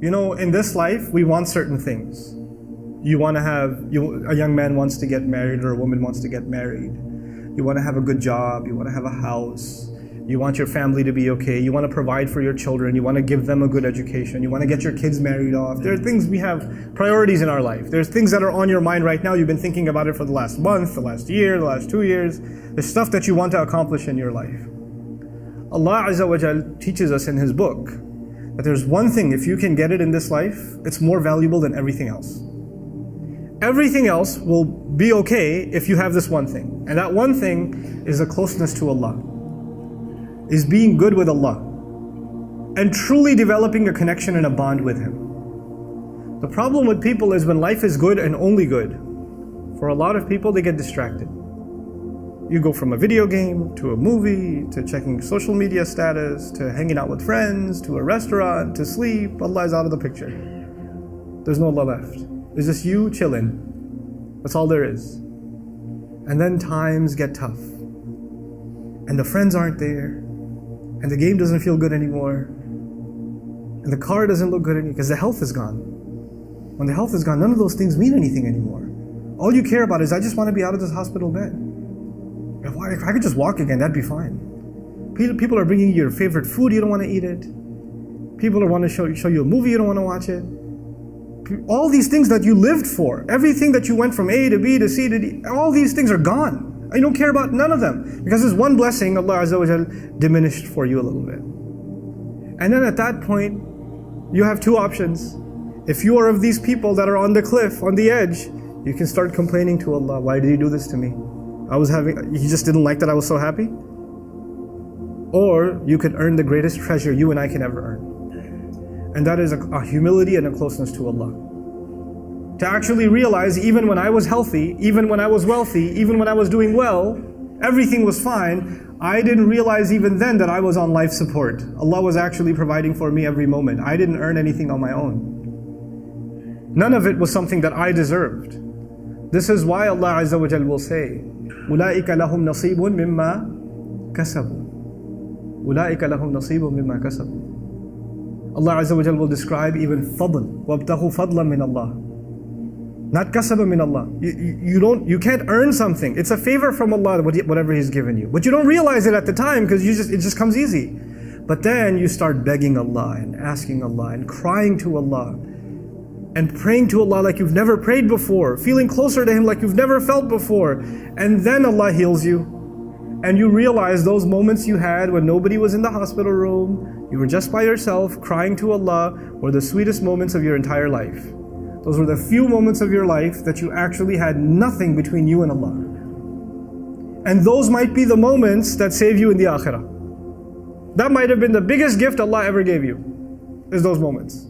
in this life, we want certain things. A young man wants to get married, or a woman wants to get married. You want to have a good job, you want to have a house, you want your family to be okay, you want to provide for your children, you want to give them a good education, you want to get your kids married off. There are things, we have priorities in our life. There's things that are on your mind right now. You've been thinking about it for the last month, the last year, the last 2 years. There's stuff that you want to accomplish in your life. Allah Azza wa Jal teaches us in His book that there's one thing, if you can get it in this life, it's more valuable than everything else. Everything else will be okay if you have this one thing. And that one thing is a closeness to Allah, is being good with Allah, and truly developing a connection and a bond with Him. The problem with people is when life is good and only good, for a lot of people, they get distracted. You go from a video game, to a movie, to checking social media status, to hanging out with friends, to a restaurant, to sleep. Allah is out of the picture. There's no Allah left. It's just you chilling. That's all there is. And then times get tough. And the friends aren't there. And the game doesn't feel good anymore. And the car doesn't look good anymore because the health is gone. When the health is gone, none of those things mean anything anymore. All you care about is, I just want to be out of this hospital bed. If I could just walk again, that'd be fine. People are bringing you your favorite food, you don't want to eat it. People want to show you a movie, you don't want to watch it. All these things that you lived for, everything that you went from A to B to C to D, all these things are gone. You don't care about none of them. Because there's one blessing Allah Azza wa Jal diminished for you a little bit. And then at that point, you have two options. If you are of these people that are on the cliff, on the edge, you can start complaining to Allah, why did He do this to me? He just didn't like that I was so happy? Or you could earn the greatest treasure you and I can ever earn. And that is a humility and a closeness to Allah. To actually realize, even when I was healthy, even when I was wealthy, even when I was doing well, everything was fine, I didn't realize even then that I was on life support. Allah was actually providing for me every moment. I didn't earn anything on my own. None of it was something that I deserved. This is why Allah Azza wa Jal will say, أُولَٰئِكَ لَهُمْ نَصِيبٌ مِمَّا كَسَبُوا أُولَٰئِكَ لَهُمْ نَصِيبٌ مِمَّا كَسَبُوا. Allah Azza wa Jal will describe even fadl, وَابْتَغُوا فَضْلًا مِنَ اللَّهِ. Not kasaba min Allah. You can't earn something. It's a favor from Allah, whatever He's given you. But you don't realize it at the time because it just comes easy. But then you start begging Allah and asking Allah and crying to Allah and praying to Allah like you've never prayed before, feeling closer to Him like you've never felt before. And then Allah heals you. And you realize those moments you had when nobody was in the hospital room, you were just by yourself crying to Allah, were the sweetest moments of your entire life. Those were the few moments of your life that you actually had nothing between you and Allah. And those might be the moments that save you in the akhirah. That might have been the biggest gift Allah ever gave you, is those moments.